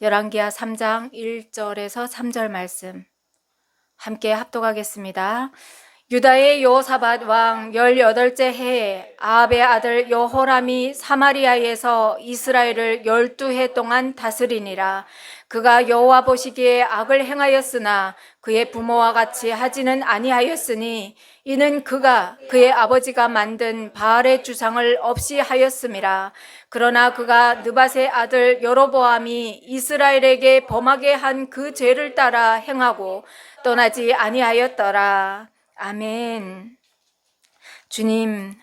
열왕기하 3장 1절에서 3절 말씀 함께 합독하겠습니다. 유다의 여호사밧 왕 18째 해에 아합의 아들 여호람이 사마리아에서 이스라엘을 12해 동안 다스리니라. 그가 여호와 보시기에 악을 행하였으나 그의 부모와 같이 하지는 아니하였으니 이는 그가 그의 아버지가 만든 바알의 주상을 없이 하였음이라. 그러나 그가 느밧의 아들 여로보암이 이스라엘에게 범하게 한 그 죄를 따라 행하고 떠나지 아니하였더라. 아멘. 주님,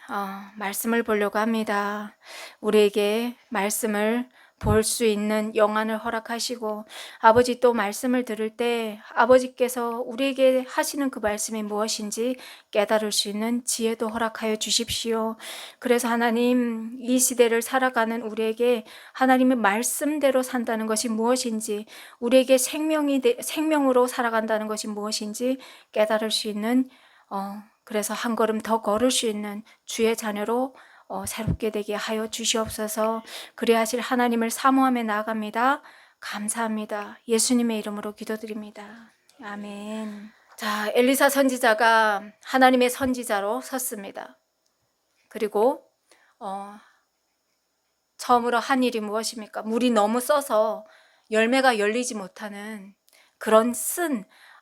말씀을 보려고 합니다. 우리에게 말씀을 볼 수 있는 영안을 허락하시고, 아버지 또 말씀을 들을 때 아버지께서 우리에게 하시는 그 말씀이 무엇인지 깨달을 수 있는 지혜도 허락하여 주십시오. 그래서 하나님, 이 시대를 살아가는 우리에게 하나님의 말씀대로 산다는 것이 무엇인지, 우리에게 생명으로 살아간다는 것이 무엇인지 깨달을 수 있는 그래서 한 걸음 더 걸을 수 있는 주의 자녀로 새롭게 되게 하여 주시옵소서. 그래야 하실 하나님을 사모하며 나아갑니다. 감사합니다. 예수님의 이름으로 기도드립니다. 아멘. 자, 엘리사 선지자가 하나님의 선지자로 섰습니다. 그리고 처음으로 한 일이 무엇입니까? 물이 너무 써서 열매가 열리지 못하는 그런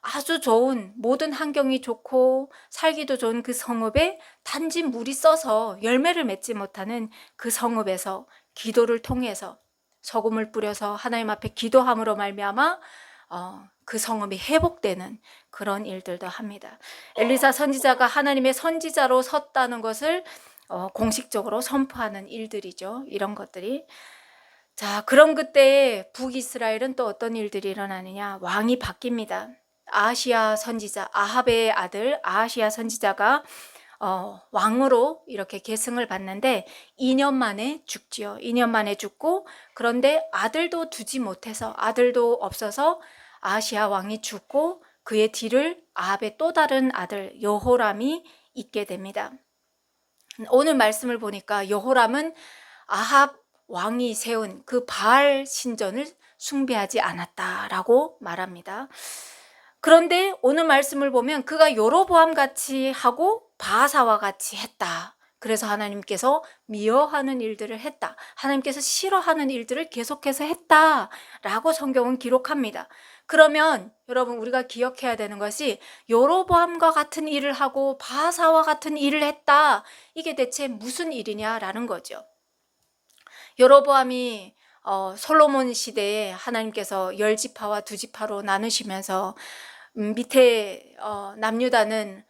아주 좋은, 모든 환경이 좋고 살기도 좋은 그 성읍에 단지 물이 써서 열매를 맺지 못하는 그 성읍에서 기도를 통해서 소금을 뿌려서 하나님 앞에 기도함으로 말미암아 그 성읍이 회복되는 그런 일들도 합니다. 엘리사 선지자가 하나님의 선지자로 섰다는 것을 공식적으로 선포하는 일들이죠. 이런 것들이. 자, 그런 그때에 북이스라엘은 또 어떤 일들이 일어나느냐? 왕이 바뀝니다. 아하시야 선지자, 아합의 아들 아하시야 선지자가 왕으로 이렇게 계승을 받는데 2년 만에 죽지요. 2년 만에 죽고, 그런데 아들도 두지 못해서, 아들도 없어서 아하시야 왕이 죽고 그의 뒤를 아합의 또 다른 아들 여호람이 잇게 됩니다. 오늘 말씀을 보니까 여호람은 아합 왕이 세운 그 바알 신전을 숭배하지 않았다라고 말합니다. 그런데 오늘 말씀을 보면 그가 여로보암 같이 하고 바하사와 같이 했다. 그래서 하나님께서 미워하는 일들을 했다. 하나님께서 싫어하는 일들을 계속해서 했다라고 성경은 기록합니다. 그러면 여러분, 우리가 기억해야 되는 것이 여로보암과 같은 일을 하고 바하사와 같은 일을 했다. 이게 대체 무슨 일이냐라는 거죠. 여로보암이 솔로몬 시대에 하나님께서 10지파와 2지파로 나누시면서 밑에 남유다는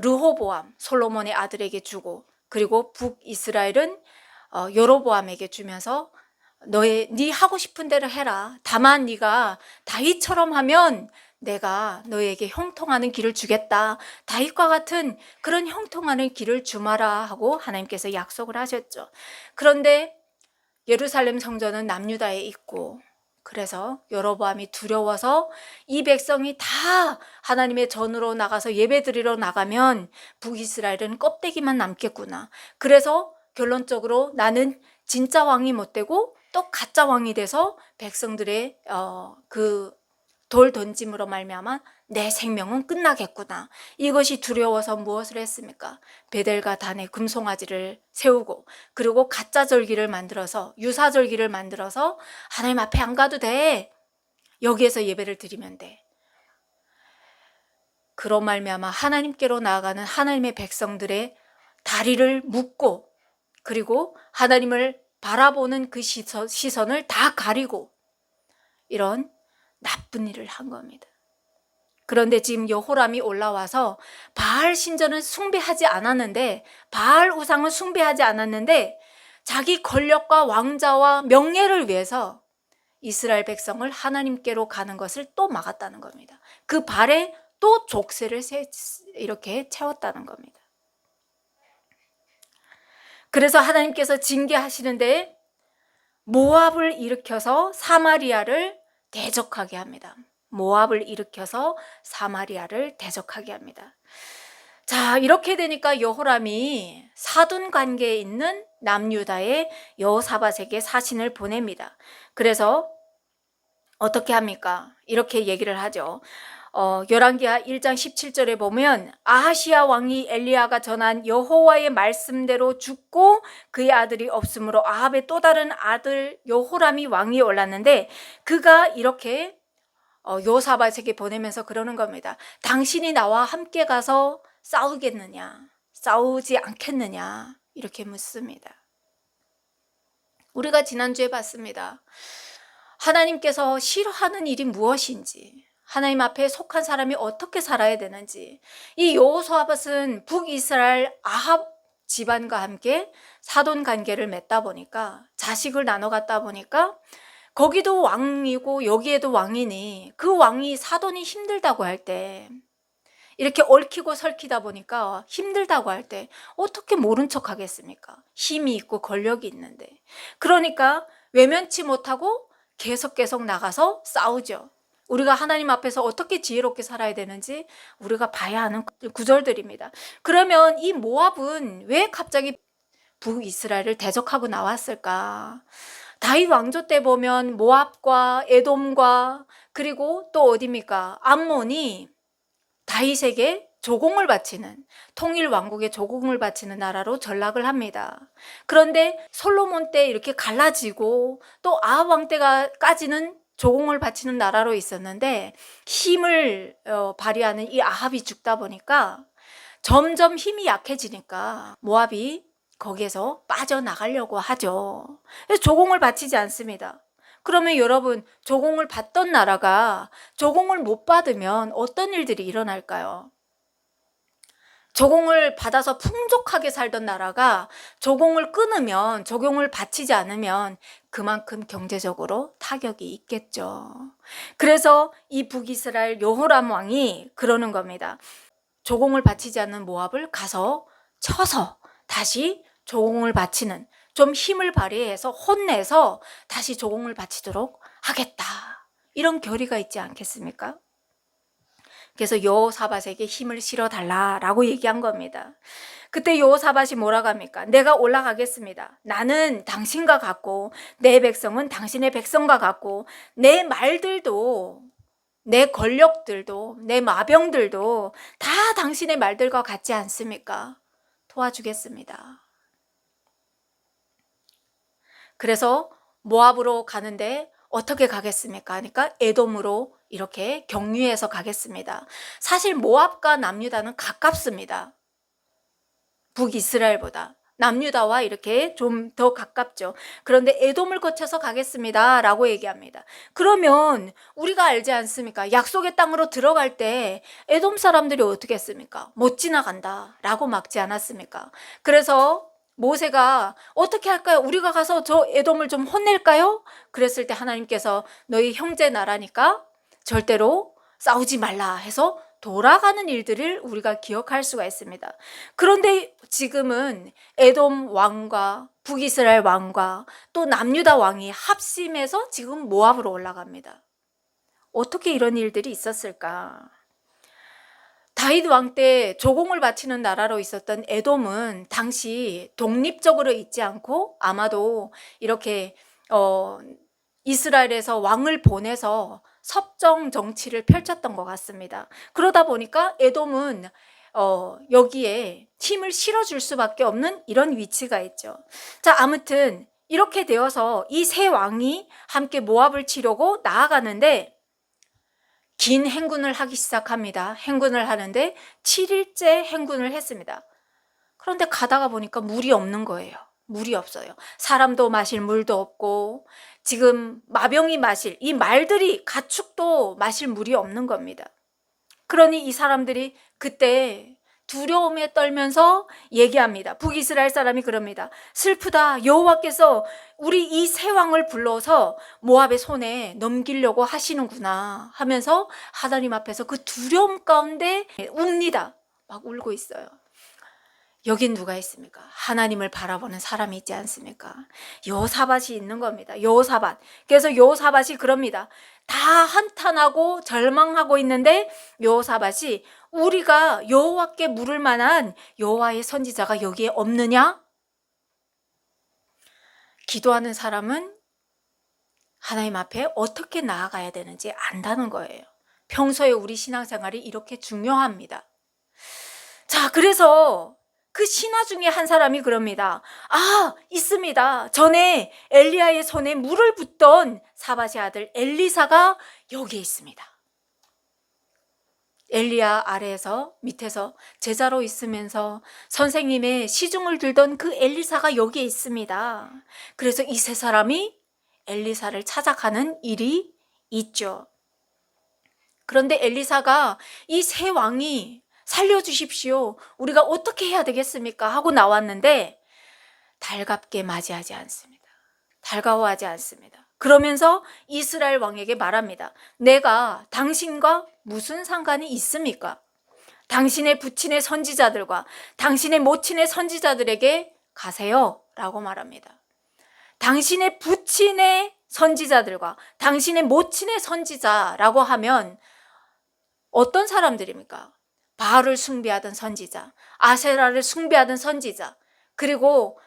르호보암, 솔로몬의 아들에게 주고, 그리고 북이스라엘은 여로보암에게 주면서 네 하고 싶은 대로 해라. 다만 네가 다윗처럼 하면 내가 너에게 형통하는 길을 주겠다. 다윗과 같은 그런 형통하는 길을 주마라 하고 하나님께서 약속을 하셨죠. 그런데 예루살렘 성전은 남유다에 있고, 그래서 여로보암이 두려워서 이 백성이 다 하나님의 전으로 나가서 예배드리러 나가면 북이스라엘은 껍데기만 남겠구나. 그래서 결론적으로 나는 진짜 왕이 못 되고 또 가짜 왕이 돼서 백성들의 그 돌 던짐으로 말미암아 내 생명은 끝나겠구나. 이것이 두려워서 무엇을 했습니까? 베델과 단에 금송아지를 세우고, 그리고 가짜 절기를 만들어서, 유사 절기를 만들어서 하나님 앞에 안 가도 돼. 여기에서 예배를 드리면 돼. 그로 말미암아 하나님께로 나아가는 하나님의 백성들의 다리를 묶고, 그리고 하나님을 바라보는 그 시선을 다 가리고 이런 나쁜 일을 한 겁니다. 그런데 지금 여호람이 올라와서 바알 신전을 숭배하지 않았는데, 바알 우상을 숭배하지 않았는데 자기 권력과 왕자와 명예를 위해서 이스라엘 백성을 하나님께로 가는 것을 또 막았다는 겁니다. 그 발에 또 족쇄를 이렇게 채웠다는 겁니다. 그래서 하나님께서 징계하시는데 모압을 일으켜서 사마리아를 대적하게 합니다. 모압을 일으켜서 사마리아를 대적하게 합니다. 자, 이렇게 되니까 여호람이 사돈 관계에 있는 남유다의 여호사밧에게 사신을 보냅니다. 그래서 어떻게 합니까? 이렇게 얘기를 하죠. 열왕기하 1장 17절에 보면 아하시야 왕이 엘리야가 전한 여호와의 말씀대로 죽고 그의 아들이 없으므로 아합의 또 다른 아들 여호람이 왕위에 올랐는데, 그가 이렇게 요사밧에게 보내면서 그러는 겁니다. 당신이 나와 함께 가서 싸우겠느냐, 싸우지 않겠느냐, 이렇게 묻습니다. 우리가 지난주에 봤습니다. 하나님께서 싫어하는 일이 무엇인지, 하나님 앞에 속한 사람이 어떻게 살아야 되는지, 이 여호사밧은 북이스라엘 아합 집안과 함께 사돈 관계를 맺다 보니까, 자식을 나눠 갖다 보니까 거기도 왕이고 여기에도 왕이니 그 왕이 사돈이 힘들다고 할 때, 이렇게 얽히고 설키다 보니까 힘들다고 할 때 어떻게 모른 척 하겠습니까? 힘이 있고 권력이 있는데. 그러니까 외면치 못하고 계속 나가서 싸우죠. 우리가 하나님 앞에서 어떻게 지혜롭게 살아야 되는지 우리가 봐야 하는 구절들입니다. 그러면 이 모압은 왜 갑자기 북이스라엘을 대적하고 나왔을까? 다윗 왕조 때 보면 모압과 에돔과 그리고 또 어디입니까? 암몬이 다윗에게 조공을 바치는, 통일 왕국의 조공을 바치는 나라로 전락을 합니다. 그런데 솔로몬 때 이렇게 갈라지고 또 아합 왕 때까지는 조공을 바치는 나라로 있었는데, 힘을 발휘하는 이 아합이 죽다 보니까 점점 힘이 약해지니까 모압이 거기에서 빠져나가려고 하죠. 그래서 조공을 바치지 않습니다. 그러면 여러분, 조공을 받던 나라가 조공을 못 받으면 어떤 일들이 일어날까요? 조공을 받아서 풍족하게 살던 나라가 조공을 끊으면, 조공을 바치지 않으면 그만큼 경제적으로 타격이 있겠죠. 그래서 이 북이스라엘 여호람 왕이 그러는 겁니다. 조공을 바치지 않는 모압을 가서 쳐서 다시 조공을 바치는, 좀 힘을 발휘해서 혼내서 다시 조공을 바치도록 하겠다, 이런 결의가 있지 않겠습니까? 그래서 여호사밧에게 힘을 실어달라라고 얘기한 겁니다. 그때 여호사밧이 뭐라고 합니까? 내가 올라가겠습니다. 나는 당신과 같고 내 백성은 당신의 백성과 같고 내 말들도, 내 권력들도, 내 마병들도 다 당신의 말들과 같지 않습니까? 도와주겠습니다. 그래서 모압으로 가는데 어떻게 가겠습니까? 그러니까 에돔으로 이렇게 경유해서 가겠습니다. 사실 모압과 남유다는 가깝습니다. 북이스라엘보다 남유다와 이렇게 좀 더 가깝죠. 그런데 에돔을 거쳐서 가겠습니다 라고 얘기합니다. 그러면 우리가 알지 않습니까? 약속의 땅으로 들어갈 때 에돔 사람들이 어떻게 했습니까? 못 지나간다 라고 막지 않았습니까? 그래서 모세가 어떻게 할까요? 우리가 가서 저 에돔을 좀 혼낼까요? 그랬을 때 하나님께서 너희 형제 나라니까 절대로 싸우지 말라 해서 돌아가는 일들을 우리가 기억할 수가 있습니다. 그런데 지금은 에돔 왕과 북이스라엘 왕과 또 남유다 왕이 합심해서 지금 모압으로 올라갑니다. 어떻게 이런 일들이 있었을까? 다윗 왕 때 조공을 바치는 나라로 있었던 에돔은 당시 독립적으로 있지 않고 아마도 이렇게 이스라엘에서 왕을 보내서 섭정 정치를 펼쳤던 것 같습니다. 그러다 보니까 에돔은 여기에 힘을 실어줄 수밖에 없는 이런 위치가 있죠. 자, 아무튼 이렇게 되어서 이 세 왕이 함께 모압을 치려고 나아가는데 긴 행군을 하기 시작합니다. 행군을 하는데 7일째 행군을 했습니다. 그런데 가다가 보니까 물이 없는 거예요. 물이 없어요. 사람도 마실 물도 없고 지금 마병이 마실, 이 말들이, 가축도 마실 물이 없는 겁니다. 그러니 이 사람들이 그때 두려움에 떨면서 얘기합니다. 북이스라엘 사람이 그럽니다. 슬프다. 여호와께서 우리 이 세 왕을 불러서 모압의 손에 넘기려고 하시는구나 하면서 하나님 앞에서 그 두려움 가운데 웁니다. 막 울고 있어요. 여긴 누가 있습니까? 하나님을 바라보는 사람이 있지 않습니까? 여호사밧이 있는 겁니다. 여호사밧. 그래서 여호사밧이 그럽니다. 다 한탄하고 절망하고 있는데 여호사밧이 우리가 여호와께 물을 만한 여호와의 선지자가 여기에 없느냐? 기도하는 사람은 하나님 앞에 어떻게 나아가야 되는지 안다는 거예요. 평소에 우리 신앙생활이 이렇게 중요합니다. 자, 그래서 그 신하 중에 한 사람이 그럽니다. 아, 있습니다. 전에 엘리야의 손에 물을 붓던 사밧의 아들 엘리사가 여기에 있습니다. 엘리야 아래에서 밑에서 제자로 있으면서 선생님의 시중을 들던 그 엘리사가 여기에 있습니다. 그래서 이 세 사람이 엘리사를 찾아가는 일이 있죠. 그런데 엘리사가 이 세 왕이 살려주십시오, 우리가 어떻게 해야 되겠습니까? 하고 나왔는데 달갑게 맞이하지 않습니다. 달가워하지 않습니다. 그러면서 이스라엘 왕에게 말합니다. 내가 당신과 무슨 상관이 있습니까? 당신의 부친의 선지자들과 당신의 모친의 선지자들에게 가세요 라고 말합니다. 당신의 부친의 선지자들과 당신의 모친의 선지자라고 하면 어떤 사람들입니까? 바알을 숭배하던 선지자, 아세라를 숭배하던 선지자, 그리고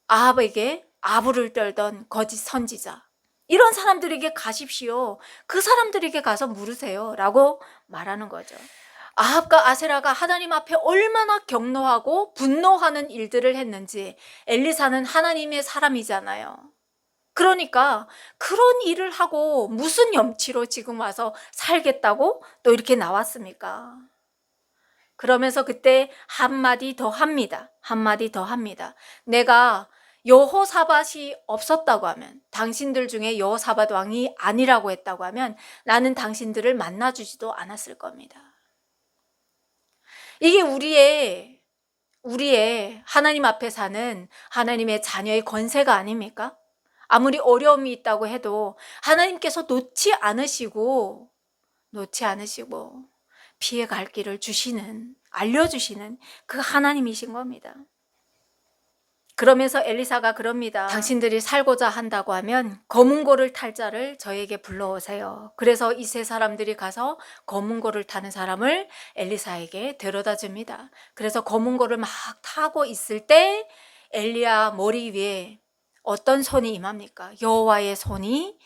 아합에게 아부를 떨던 거짓 선지자, 이런 사람들에게 가십시오. 그 사람들에게 가서 물으세요 라고 말하는 거죠. 아합과 아세라가 하나님 앞에 얼마나 격노하고 분노하는 일들을 했는지, 엘리사는 하나님의 사람이잖아요. 그러니까 그런 일을 하고 무슨 염치로 지금 와서 살겠다고 또 이렇게 나왔습니까? 그러면서 그때 한마디 더 합니다. 한마디 더 합니다. 내가 여호사밧이 없었다고 하면, 당신들 중에 여호사밧 왕이 아니라고 했다고 하면 나는 당신들을 만나주지도 않았을 겁니다. 이게 우리의 하나님 앞에 사는 하나님의 자녀의 권세가 아닙니까? 아무리 어려움이 있다고 해도 하나님께서 놓지 않으시고 피해갈 길을 알려주시는 그 하나님이신 겁니다. 그러면서 엘리사가 그럽니다. 당신들이 살고자 한다고 하면 거문고를 탈 자를 저에게 불러오세요. 그래서 이 세 사람들이 가서 거문고를 타는 사람을 엘리사에게 데려다 줍니다. 그래서 거문고를 막 타고 있을 때 엘리야 머리 위에 어떤 손이 임합니까? 여호와의 손이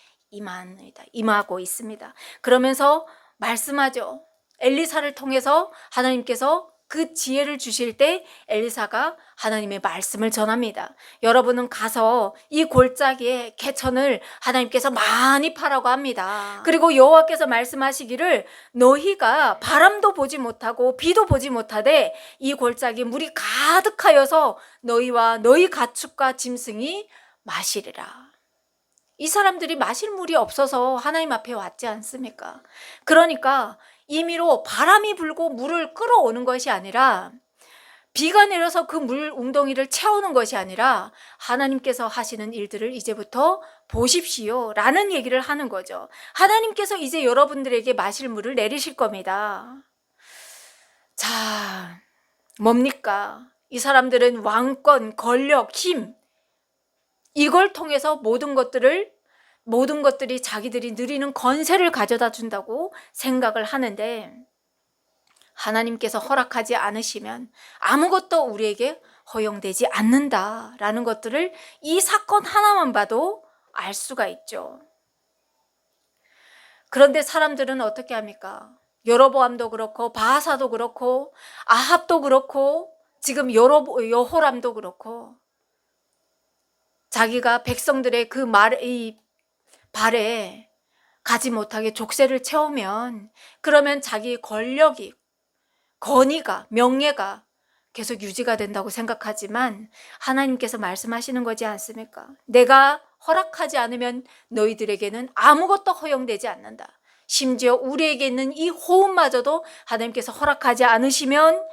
임하고 있습니다. 그러면서 말씀하죠. 엘리사를 통해서 하나님께서 그 지혜를 주실 때 엘리사가 하나님의 말씀을 전합니다. 여러분은 가서 이 골짜기에 개천을 하나님께서 많이 파라고 합니다. 그리고 여호와께서 말씀하시기를 너희가 바람도 보지 못하고 비도 보지 못하되 이 골짜기 물이 가득하여서 너희와 너희 가축과 짐승이 마시리라. 이 사람들이 마실 물이 없어서 하나님 앞에 왔지 않습니까? 그러니까 임의로 바람이 불고 물을 끌어오는 것이 아니라, 비가 내려서 그 물 웅덩이를 채우는 것이 아니라 하나님께서 하시는 일들을 이제부터 보십시오 라는 얘기를 하는 거죠. 하나님께서 이제 여러분들에게 마실 물을 내리실 겁니다. 자, 뭡니까? 이 사람들은 왕권, 권력, 힘, 이걸 통해서 모든 것들이 자기들이 누리는 권세를 가져다 준다고 생각을 하는데, 하나님께서 허락하지 않으시면 아무것도 우리에게 허용되지 않는다라는 것들을 이 사건 하나만 봐도 알 수가 있죠. 그런데 사람들은 어떻게 합니까? 여로보암도 그렇고 바하사도 그렇고 아합도 그렇고 지금 여호람도 그렇고, 자기가 백성들의 그 발에 가지 못하게 족쇄를 채우면, 그러면 자기 권력이, 권위가, 명예가 계속 유지가 된다고 생각하지만 하나님께서 말씀하시는 거지 않습니까? 내가 허락하지 않으면 너희들에게는 아무것도 허용되지 않는다. 심지어 우리에게 있는 이 호흡마저도 하나님께서 허락하지 않으시면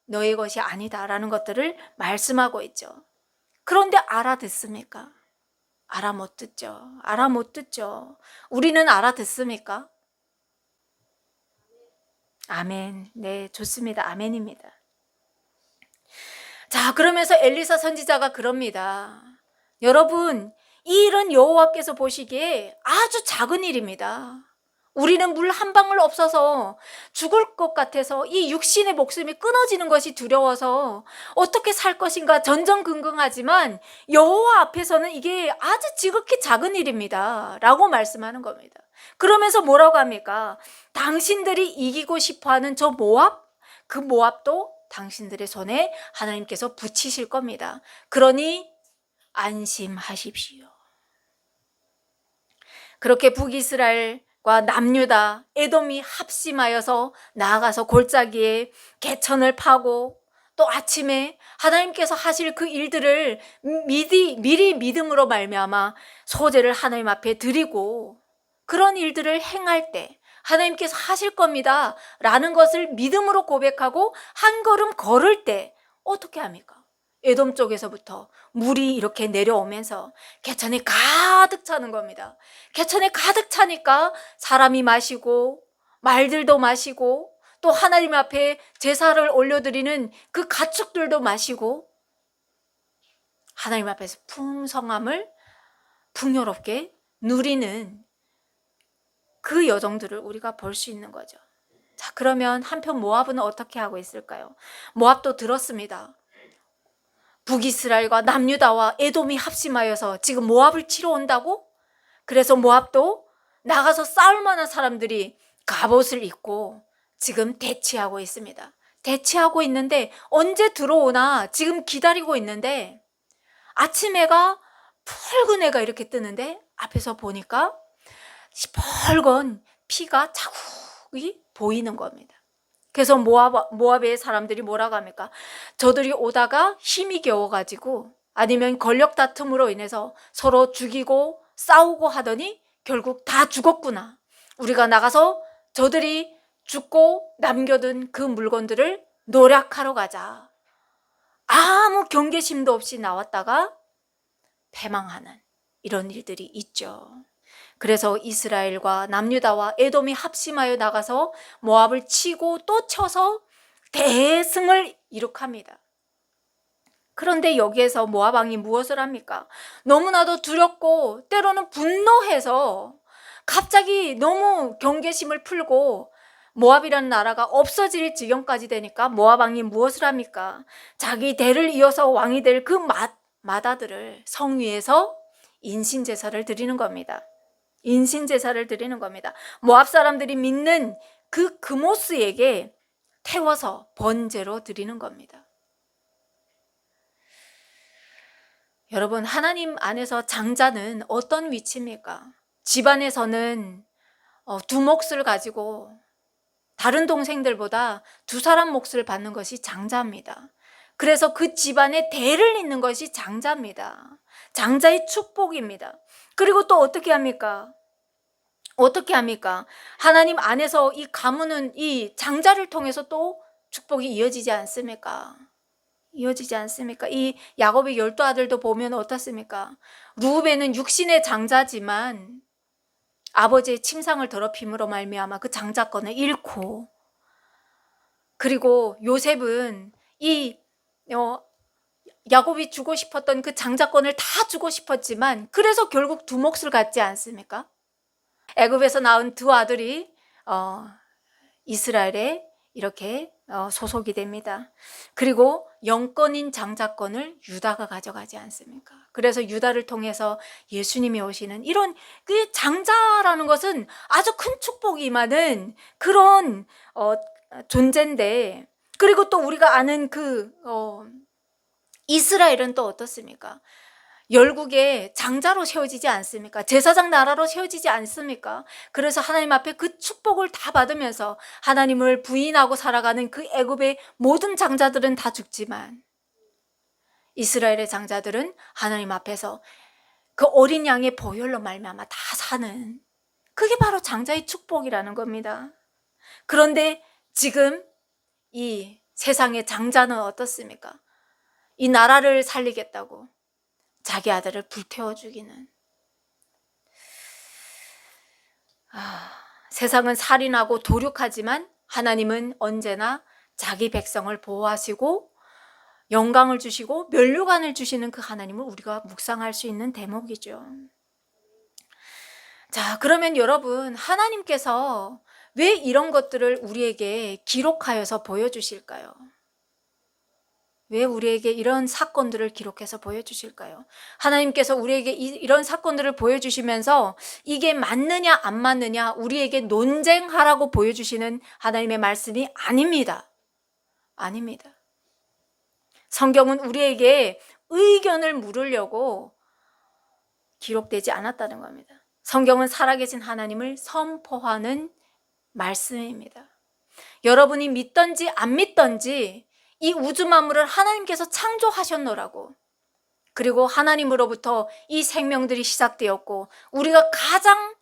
너희 것이 아니다라는 것들을 말씀하고 있죠. 그런데 알아듣습니까? 알아 못 듣죠. 우리는 알아듣습니까? 아멘. 네, 좋습니다. 아멘입니다. 자, 그러면서 엘리사 선지자가 그럽니다. 여러분, 이 일은 여호와께서 보시기에 아주 작은 일입니다. 우리는 물 한 방울 없어서 죽을 것 같아서 이 육신의 목숨이 끊어지는 것이 두려워서 어떻게 살 것인가 전전긍긍하지만 여호와 앞에서는 이게 아주 지극히 작은 일입니다 라고 말씀하는 겁니다. 그러면서 뭐라고 합니까? 당신들이 이기고 싶어하는 저 모압, 그 모압도 당신들의 손에 하나님께서 붙이실 겁니다. 그러니 안심하십시오. 그렇게 북이스라엘과 남유다, 에돔이 합심하여서 나아가서 골짜기에 개천을 파고 또 아침에 하나님께서 하실 그 일들을 미리 믿음으로 말미암아 소제를 하나님 앞에 드리고 그런 일들을 행할 때 하나님께서 하실 겁니다 라는 것을 믿음으로 고백하고 한 걸음 걸을 때 어떻게 합니까? 에돔 쪽에서부터 물이 이렇게 내려오면서 개천에 가득 차는 겁니다. 개천에 가득 차니까 사람이 마시고 말들도 마시고 또 하나님 앞에 제사를 올려드리는 그 가축들도 마시고 하나님 앞에서 풍성함을 풍요롭게 누리는 그 여정들을 우리가 볼 수 있는 거죠. 자, 그러면 한편 모압은 어떻게 하고 있을까요? 모압도 들었습니다. 북이스라엘과 남유다와 에돔이 합심하여서 지금 모압을 치러 온다고? 그래서 모압도 나가서 싸울 만한 사람들이 갑옷을 입고 지금 대치하고 있습니다. 대치하고 있는데 언제 들어오나 지금 기다리고 있는데 아침 해가 붉은 해가 이렇게 뜨는데 앞에서 보니까 시뻘건 피가 자국이 보이는 겁니다. 그래서 모압의 사람들이 뭐라고 합니까? 저들이 오다가 힘이 겨워가지고 아니면 권력 다툼으로 인해서 서로 죽이고 싸우고 하더니 결국 다 죽었구나. 우리가 나가서 저들이 죽고 남겨둔 그 물건들을 노략하러 가자. 아무 경계심도 없이 나왔다가 패망하는 이런 일들이 있죠. 그래서 이스라엘과 남유다와 에돔이 합심하여 나가서 모압을 치고 또 쳐서 대승을 이룩합니다. 그런데 여기에서 모압 왕이 무엇을 합니까? 너무나도 두렵고 때로는 분노해서 갑자기 너무 경계심을 풀고 모압이라는 나라가 없어질 지경까지 되니까 모압 왕이 무엇을 합니까? 자기 대를 이어서 왕이 될 그 맏아들을 성 위에서 인신제사를 드리는 겁니다. 인신제사를 드리는 겁니다. 모압 사람들이 믿는 그 그모스에게 태워서 번제로 드리는 겁니다. 여러분, 하나님 안에서 장자는 어떤 위치입니까? 집안에서는 두 몫을 가지고 다른 동생들보다 두 사람 몫을 받는 것이 장자입니다. 그래서 그 집안의 대를 잇는 것이 장자입니다. 장자의 축복입니다. 그리고 또 어떻게 합니까? 어떻게 합니까? 하나님 안에서 이 가문은 이 장자를 통해서 또 축복이 이어지지 않습니까? 이어지지 않습니까? 이 야곱의 12아들도 보면 어떻습니까? 루벤은 육신의 장자지만 아버지의 침상을 더럽힘으로 말미암아 그 장자권을 잃고, 그리고 요셉은 이 야곱이 주고 싶었던 그 장자권을 다 주고 싶었지만 그래서 결국 두 몫을 갖지 않습니까? 애굽에서 낳은 두 아들이 이스라엘에 이렇게 소속이 됩니다. 그리고 영권인 장자권을 유다가 가져가지 않습니까? 그래서 유다를 통해서 예수님이 오시는 이런 그 장자라는 것은 아주 큰 축복이 임하는 그런 존재인데, 그리고 또 우리가 아는 그 이스라엘은 또 어떻습니까? 열국의 장자로 세워지지 않습니까? 제사장 나라로 세워지지 않습니까? 그래서 하나님 앞에 그 축복을 다 받으면서 하나님을 부인하고 살아가는 그 애굽의 모든 장자들은 다 죽지만 이스라엘의 장자들은 하나님 앞에서 그 어린 양의 보혈로 말미암아 다 사는, 그게 바로 장자의 축복이라는 겁니다. 그런데 지금 이 세상의 장자는 어떻습니까? 이 나라를 살리겠다고 자기 아들을 불태워 죽이는, 세상은 살인하고 도륙하지만 하나님은 언제나 자기 백성을 보호하시고 영광을 주시고 면류관을 주시는 그 하나님을 우리가 묵상할 수 있는 대목이죠. 자, 그러면 여러분, 하나님께서 왜 이런 것들을 우리에게 기록하여서 보여주실까요? 왜 우리에게 이런 사건들을 기록해서 보여주실까요? 하나님께서 우리에게 이런 사건들을 보여주시면서 이게 맞느냐 안 맞느냐 우리에게 논쟁하라고 보여주시는 하나님의 말씀이 아닙니다. 아닙니다. 성경은 우리에게 의견을 물으려고 기록되지 않았다는 겁니다. 성경은 살아계신 하나님을 선포하는 말씀입니다. 여러분이 믿든지 안 믿든지 이 우주 만물을 하나님께서 창조하셨노라고. 그리고 하나님으로부터 이 생명들이 시작되었고 우리가 가장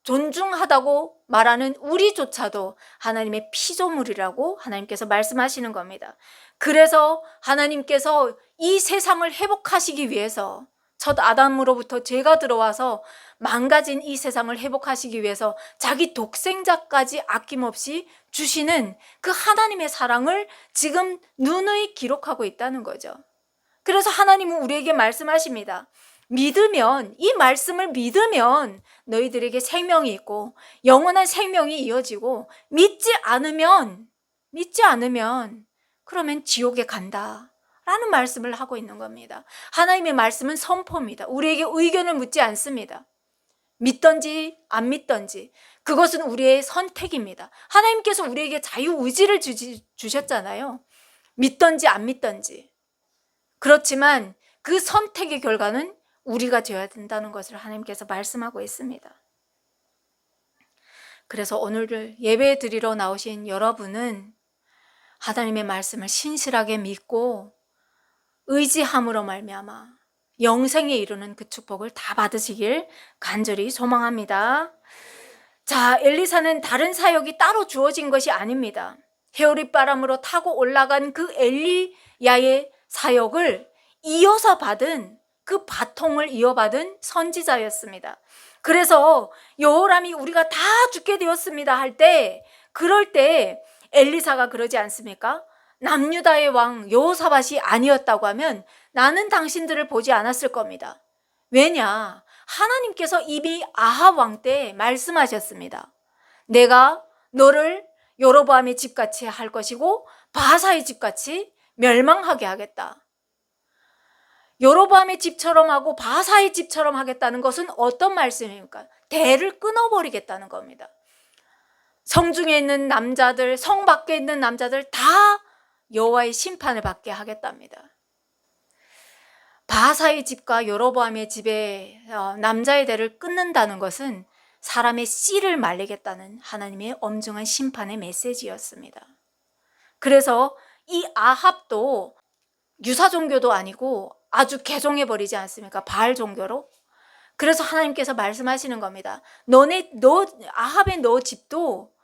존중하다고 말하는 우리조차도 하나님의 피조물이라고 하나님께서 말씀하시는 겁니다. 그래서 하나님께서 이 세상을 회복하시기 위해서 첫 아담으로부터 죄가 들어와서 망가진 이 세상을 회복하시기 위해서 자기 독생자까지 아낌없이 주시는 그 하나님의 사랑을 지금 누누이 기록하고 있다는 거죠. 그래서 하나님은 우리에게 말씀하십니다. 믿으면, 이 말씀을 믿으면 너희들에게 생명이 있고 영원한 생명이 이어지고 믿지 않으면 그러면 지옥에 간다 라는 말씀을 하고 있는 겁니다. 하나님의 말씀은 선포입니다. 우리에게 의견을 묻지 않습니다. 믿든지 안 믿든지 그것은 우리의 선택입니다. 하나님께서 우리에게 자유의지를 주셨잖아요. 믿든지 안 믿든지. 그렇지만 그 선택의 결과는 우리가 되어야 된다는 것을 하나님께서 말씀하고 있습니다. 그래서 오늘 예배 드리러 나오신 여러분은 하나님의 말씀을 신실하게 믿고 의지함으로 말미암아 영생에 이르는 그 축복을 다 받으시길 간절히 소망합니다. 자, 엘리사는 다른 사역이 따로 주어진 것이 아닙니다. 해오릿바람으로 타고 올라간 그 엘리야의 사역을 이어서 받은 그 바통을 이어받은 선지자였습니다. 그래서 여호람이 우리가 다 죽게 되었습니다 할 때, 그럴 때 엘리사가 그러지 않습니까? 남유다의 왕 여호사밧이 아니었다고 하면 나는 당신들을 보지 않았을 겁니다. 왜냐? 하나님께서 이미 아합 왕 때 말씀하셨습니다. 내가 너를 여로보암의 집같이 할 것이고 바하사의 집같이 멸망하게 하겠다. 여로보암의 집처럼 하고 바하사의 집처럼 하겠다는 것은 어떤 말씀입니까? 대를 끊어버리겠다는 겁니다. 성중에 있는 남자들, 성 밖에 있는 남자들 다 여호와의 심판을 받게 하겠답니다. 바하사의 집과 여로보암의 집에 남자의 대를 끊는다는 것은 사람의 씨를 말리겠다는 하나님의 엄중한 심판의 메시지였습니다. 그래서 이 아합도 유사 종교도 아니고 아주 개종해버리지 않습니까? 바알 종교로. 그래서 하나님께서 말씀하시는 겁니다. 아합의 너 집도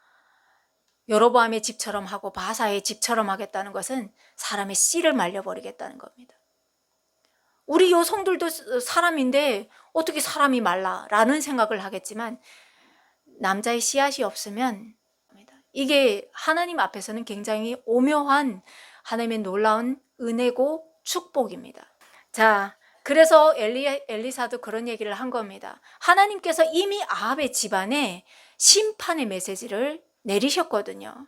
여로보암의 집처럼 하고 바하사의 집처럼 하겠다는 것은 사람의 씨를 말려버리겠다는 겁니다. 우리 여성들도 사람인데 어떻게 사람이 말라? 라는 생각을 하겠지만 남자의 씨앗이 없으면 이게 하나님 앞에서는 굉장히 오묘한 하나님의 놀라운 은혜고 축복입니다. 자, 그래서 엘리사도 그런 얘기를 한 겁니다. 하나님께서 이미 아합의 집안에 심판의 메시지를 내리셨거든요.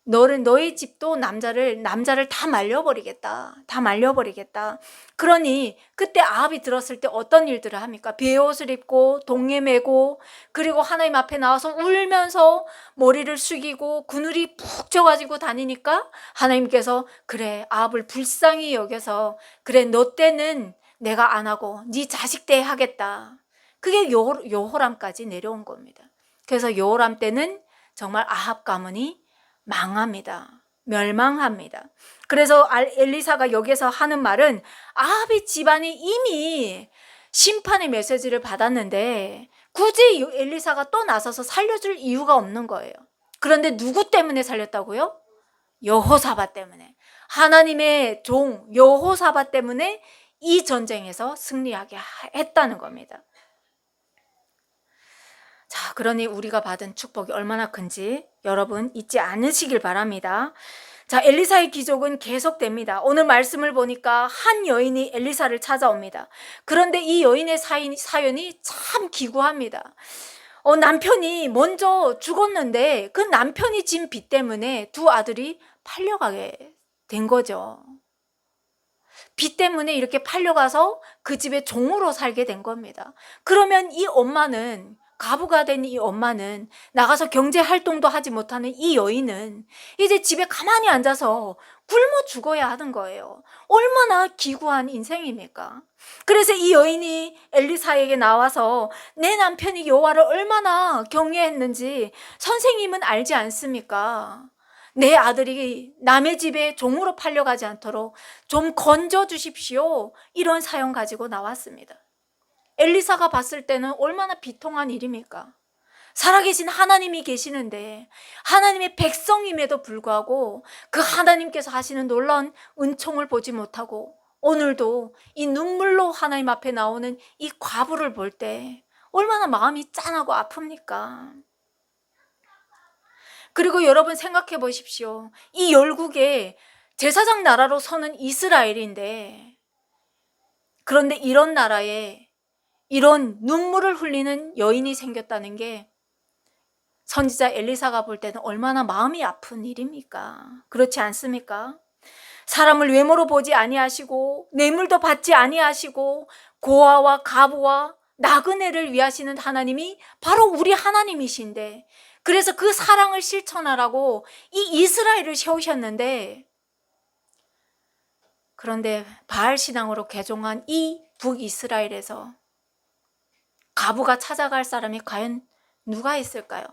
너의 집도 남자를 다 말려버리겠다. 다 말려버리겠다. 그러니 그때 아합이 들었을 때 어떤 일들을 합니까? 베옷을 입고 동에 메고 그리고 하나님 앞에 나와서 울면서 머리를 숙이고 그늘이 푹 져가지고 다니니까 하나님께서 그래 아합을 불쌍히 여겨서 그래 너 때는 내가 안 하고 네 자식 때 하겠다. 그게 여호람까지 내려온 겁니다. 그래서 여호람 때는 정말 아합 가문이 망합니다. 멸망합니다. 그래서 엘리사가 여기서 하는 말은 아합의 집안이 이미 심판의 메시지를 받았는데 굳이 엘리사가 또 나서서 살려줄 이유가 없는 거예요. 그런데 누구 때문에 살렸다고요? 여호사밧 때문에. 하나님의 종 여호사밧 때문에 이 전쟁에서 승리하게 했다는 겁니다. 자, 그러니 우리가 받은 축복이 얼마나 큰지 여러분 잊지 않으시길 바랍니다. 자, 엘리사의 기적은 계속됩니다. 오늘 말씀을 보니까 한 여인이 엘리사를 찾아옵니다. 그런데 이 여인의 사연이 참 기구합니다. 남편이 먼저 죽었는데 그 남편이 진 빚 때문에 두 아들이 팔려가게 된 거죠. 빚 때문에 이렇게 팔려가서 그 집에 종으로 살게 된 겁니다. 그러면 이 엄마는, 가부가 된 이 엄마는, 나가서 경제 활동도 하지 못하는 이 여인은 이제 집에 가만히 앉아서 굶어 죽어야 하는 거예요. 얼마나 기구한 인생입니까? 그래서 이 여인이 엘리사에게 나와서 내 남편이 여호와를 얼마나 경외했는지 선생님은 알지 않습니까? 내 아들이 남의 집에 종으로 팔려가지 않도록 좀 건져 주십시오. 이런 사연 가지고 나왔습니다. 엘리사가 봤을 때는 얼마나 비통한 일입니까? 살아계신 하나님이 계시는데, 하나님의 백성임에도 불구하고 그 하나님께서 하시는 놀라운 은총을 보지 못하고 오늘도 이 눈물로 하나님 앞에 나오는 이 과부를 볼 때 얼마나 마음이 짠하고 아픕니까? 그리고 여러분 생각해 보십시오. 이 열국에 제사장 나라로 서는 이스라엘인데, 그런데 이런 나라에 이런 눈물을 흘리는 여인이 생겼다는 게 선지자 엘리사가 볼 때는 얼마나 마음이 아픈 일입니까? 그렇지 않습니까? 사람을 외모로 보지 아니하시고 뇌물도 받지 아니하시고 고아와 가부와 나그네를 위하시는 하나님이 바로 우리 하나님이신데, 그래서 그 사랑을 실천하라고 이 이스라엘을 세우셨는데, 그런데 바알 신앙으로 개종한 이 북이스라엘에서 가부가 찾아갈 사람이 과연 누가 있을까요?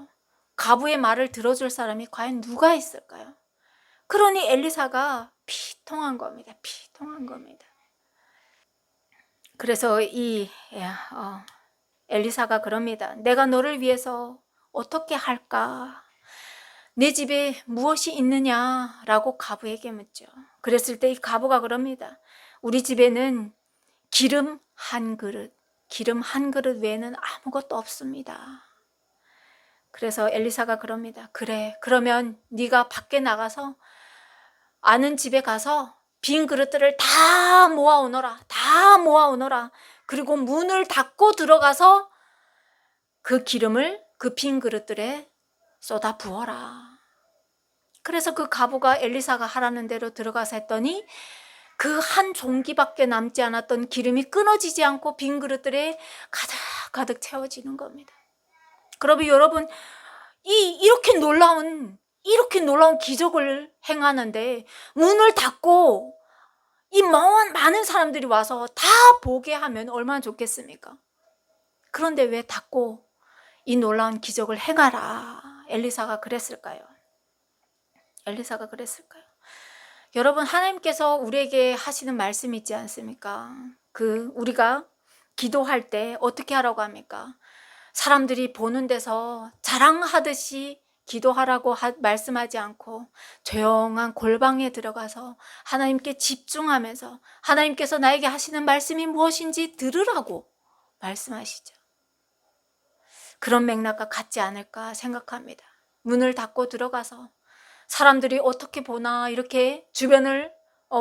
가부의 말을 들어줄 사람이 과연 누가 있을까요? 그러니 엘리사가 비통한 겁니다. 비통한 겁니다. 그래서 엘리사가 그럽니다. 내가 너를 위해서 어떻게 할까? 내 집에 무엇이 있느냐라고 가부에게 묻죠. 그랬을 때 이 가부가 그럽니다. 우리 집에는 기름 한 그릇 외에는 아무것도 없습니다. 그래서 엘리사가 그럽니다. 그래, 그러면 네가 밖에 나가서 아는 집에 가서 빈 그릇들을 다 모아오너라. 다 모아오너라. 그리고 문을 닫고 들어가서 그 기름을 그 빈 그릇들에 쏟아 부어라. 그래서 그 가부가 엘리사가 하라는 대로 들어가서 했더니 그 한 종기밖에 남지 않았던 기름이 끊어지지 않고 빈 그릇들에 가득 채워지는 겁니다. 그러면 여러분, 이렇게 놀라운 기적을 행하는데 문을 닫고 이 많은 사람들이 와서 다 보게 하면 얼마나 좋겠습니까? 그런데 왜 닫고 이 놀라운 기적을 행하라 엘리사가 그랬을까요? 엘리사가 그랬을까요? 여러분, 하나님께서 우리에게 하시는 말씀이 있지 않습니까? 우리가 기도할 때 어떻게 하라고 합니까? 사람들이 보는 데서 자랑하듯이 기도하라고 말씀하지 않고 조용한 골방에 들어가서 하나님께 집중하면서 하나님께서 나에게 하시는 말씀이 무엇인지 들으라고 말씀하시죠. 그런 맥락과 같지 않을까 생각합니다. 문을 닫고 들어가서 사람들이 어떻게 보나 이렇게 주변을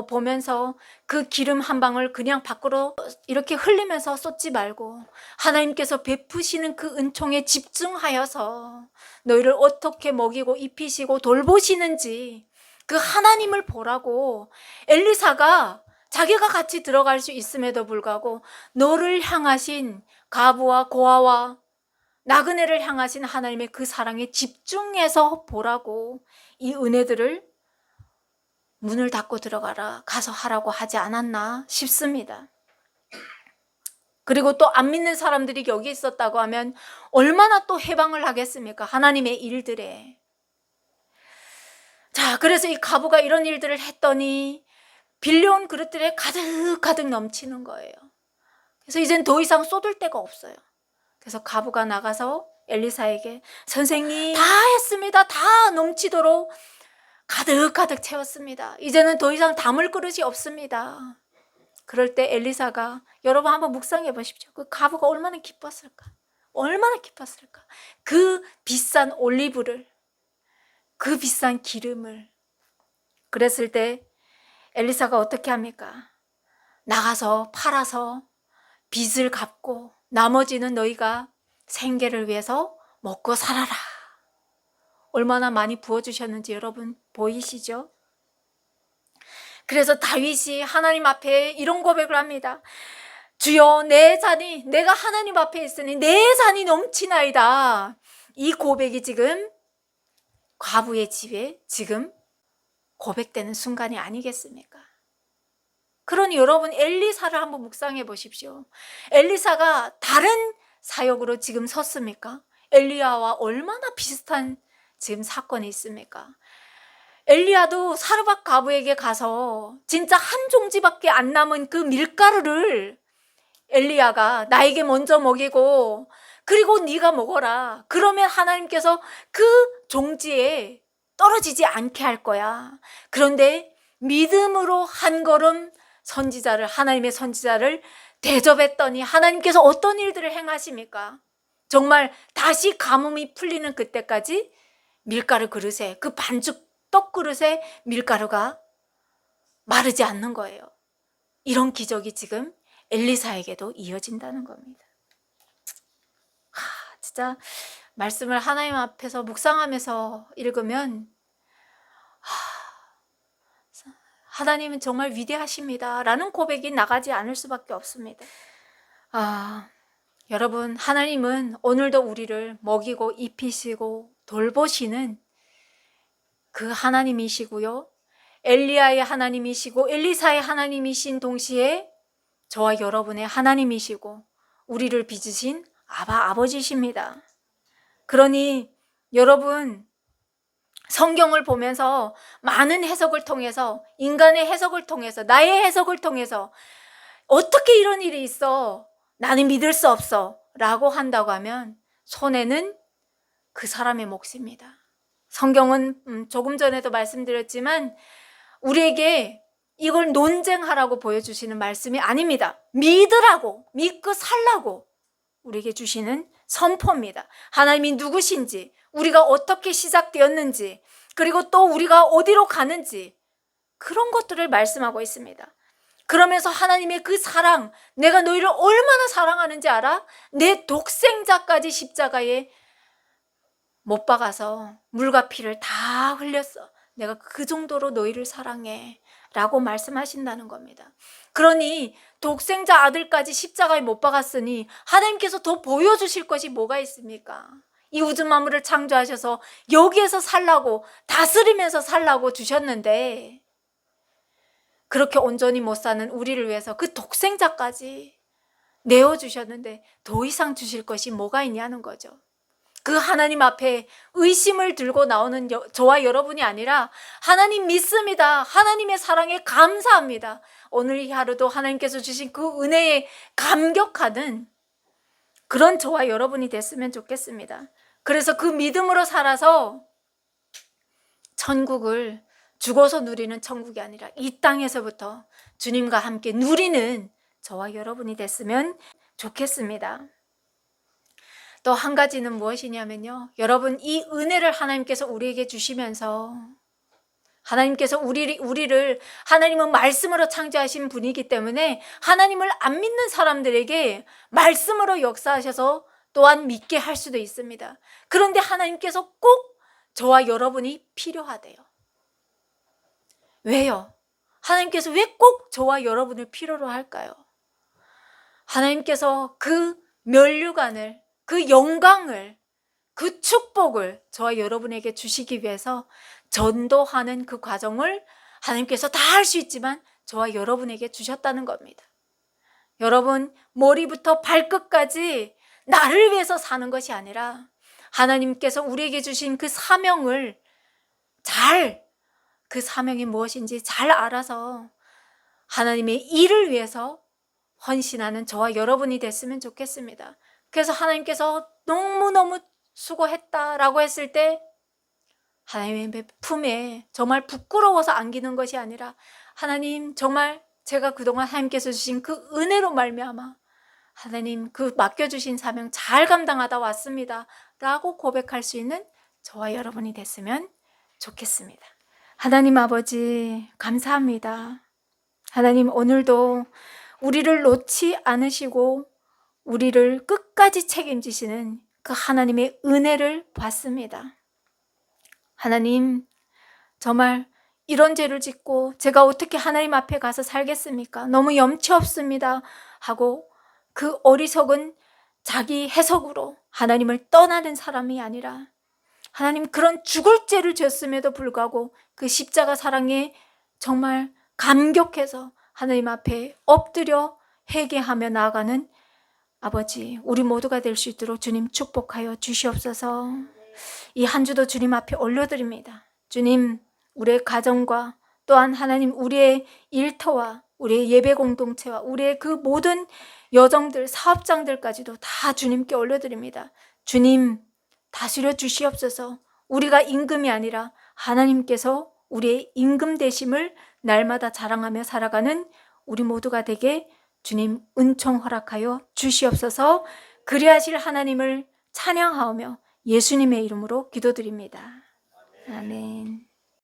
보면서 그 기름 한 방울 그냥 밖으로 이렇게 흘리면서 쏟지 말고 하나님께서 베푸시는 그 은총에 집중하여서 너희를 어떻게 먹이고 입히시고 돌보시는지 그 하나님을 보라고 엘리사가 자기가 같이 들어갈 수 있음에도 불구하고 너를 향하신 가부와 고아와 나그네를 향하신 하나님의 그 사랑에 집중해서 보라고 이 은혜들을 문을 닫고 들어가라, 가서 하라고 하지 않았나 싶습니다. 그리고 또 안 믿는 사람들이 여기 있었다고 하면 얼마나 또 해방을 하겠습니까? 하나님의 일들에. 자, 그래서 이 가부가 이런 일들을 했더니 빌려온 그릇들에 가득 넘치는 거예요. 그래서 이젠 더 이상 쏟을 데가 없어요. 그래서 가부가 나가서 엘리사에게 선생님 다 했습니다. 다 넘치도록 가득 채웠습니다. 이제는 더 이상 담을 그릇이 없습니다. 그럴 때 엘리사가, 여러분 한번 묵상해 보십시오. 그 가부가 얼마나 기뻤을까? 얼마나 기뻤을까? 그 비싼 올리브를, 그 비싼 기름을, 그랬을 때 엘리사가 어떻게 합니까? 나가서 팔아서 빚을 갚고 나머지는 너희가 생계를 위해서 먹고 살아라. 얼마나 많이 부어주셨는지 여러분 보이시죠? 그래서 다윗이 하나님 앞에 이런 고백을 합니다. 주여, 내 잔이, 내가 하나님 앞에 있으니 내 잔이 넘치나이다. 이 고백이 지금 과부의 집에 지금 고백되는 순간이 아니겠습니까? 그러니 여러분 엘리사를 한번 묵상해 보십시오. 엘리사가 다른 사역으로 지금 섰습니까? 엘리야와 얼마나 비슷한 지금 사건이 있습니까? 엘리야도 사르밧 과부에게 가서 진짜 한 종지밖에 안 남은 그 밀가루를 엘리야가 나에게 먼저 먹이고 그리고 네가 먹어라. 그러면 하나님께서 그 종지에 떨어지지 않게 할 거야. 그런데 믿음으로 한 걸음 하나님의 선지자를 대접했더니 하나님께서 어떤 일들을 행하십니까? 정말 다시 가뭄이 풀리는 그때까지 밀가루 그릇에, 그 반죽 떡 그릇에 밀가루가 마르지 않는 거예요. 이런 기적이 지금 엘리사에게도 이어진다는 겁니다. 진짜 말씀을 하나님 앞에서 묵상하면서 읽으면 하나님은 정말 위대하십니다 라는 고백이 나가지 않을 수밖에 없습니다. 여러분, 하나님은 오늘도 우리를 먹이고 입히시고 돌보시는 그 하나님이시고요, 엘리야의 하나님이시고 엘리사의 하나님이신 동시에 저와 여러분의 하나님이시고 우리를 빚으신 아버지십니다. 그러니 여러분, 성경을 보면서 많은 해석을 통해서, 인간의 해석을 통해서, 나의 해석을 통해서 어떻게 이런 일이 있어? 나는 믿을 수 없어 라고 한다고 하면 손해는 그 사람의 몫입니다. 성경은 조금 전에도 말씀드렸지만 우리에게 이걸 논쟁하라고 보여주시는 말씀이 아닙니다. 믿으라고, 믿고 살라고 우리에게 주시는 선포입니다. 하나님이 누구신지, 우리가 어떻게 시작되었는지, 그리고 또 우리가 어디로 가는지, 그런 것들을 말씀하고 있습니다. 그러면서 하나님의 그 사랑, 내가 너희를 얼마나 사랑하는지 알아? 내 독생자까지 십자가에 못 박아서 물과 피를 다 흘렸어. 내가 그 정도로 너희를 사랑해 라고 말씀하신다는 겁니다. 그러니 독생자 아들까지 십자가에 못 박았으니 하나님께서 더 보여주실 것이 뭐가 있습니까? 이 우주 만물을 창조하셔서 여기에서 살라고, 다스리면서 살라고 주셨는데 그렇게 온전히 못 사는 우리를 위해서 그 독생자까지 내어주셨는데 더 이상 주실 것이 뭐가 있냐는 거죠. 그 하나님 앞에 의심을 들고 나오는 저와 여러분이 아니라 하나님 믿습니다. 하나님의 사랑에 감사합니다. 오늘 이 하루도 하나님께서 주신 그 은혜에 감격하는 그런 저와 여러분이 됐으면 좋겠습니다. 그래서 그 믿음으로 살아서 천국을 죽어서 누리는 천국이 아니라 이 땅에서부터 주님과 함께 누리는 저와 여러분이 됐으면 좋겠습니다. 또 한 가지는 무엇이냐면요, 여러분, 이 은혜를 하나님께서 우리에게 주시면서 하나님께서 우리를 하나님은 말씀으로 창조하신 분이기 때문에 하나님을 안 믿는 사람들에게 말씀으로 역사하셔서 또한 믿게 할 수도 있습니다. 그런데 하나님께서 꼭 저와 여러분이 필요하대요. 왜요? 하나님께서 왜 꼭 저와 여러분을 필요로 할까요? 하나님께서 그 면류관을, 그 영광을, 그 축복을 저와 여러분에게 주시기 위해서 전도하는 그 과정을 하나님께서 다 할 수 있지만 저와 여러분에게 주셨다는 겁니다. 여러분, 머리부터 발끝까지 나를 위해서 사는 것이 아니라 하나님께서 우리에게 주신 그 사명을 그 사명이 무엇인지 잘 알아서 하나님의 일을 위해서 헌신하는 저와 여러분이 됐으면 좋겠습니다. 그래서 하나님께서 너무너무 수고했다라고 했을 때 하나님의 품에 정말 부끄러워서 안기는 것이 아니라 하나님, 정말 제가 그동안 하나님께서 주신 그 은혜로 말미암아 하나님 그 맡겨주신 사명 잘 감당하다 왔습니다 라고 고백할 수 있는 저와 여러분이 됐으면 좋겠습니다. 하나님 아버지, 감사합니다. 하나님, 오늘도 우리를 놓지 않으시고 우리를 끝까지 책임지시는 그 하나님의 은혜를 받습니다. 하나님, 정말 이런 죄를 짓고 제가 어떻게 하나님 앞에 가서 살겠습니까? 너무 염치 없습니다 하고 그 어리석은 자기 해석으로 하나님을 떠나는 사람이 아니라, 하나님, 그런 죽을 죄를 졌음에도 불구하고 그 십자가 사랑에 정말 감격해서 하나님 앞에 엎드려 회개하며 나아가는 아버지, 우리 모두가 될 수 있도록 주님 축복하여 주시옵소서. 이 한 주도 주님 앞에 올려드립니다. 주님, 우리의 가정과 또한 하나님 우리의 일터와 우리의 예배 공동체와 우리의 그 모든 여정들, 사업장들까지도 다 주님께 올려드립니다. 주님, 다스려 주시옵소서. 우리가 임금이 아니라 하나님께서 우리의 임금 되심을 날마다 자랑하며 살아가는 우리 모두가 되게 주님 은총 허락하여 주시옵소서. 그리하실 하나님을 찬양하오며 예수님의 이름으로 기도드립니다. 아멘.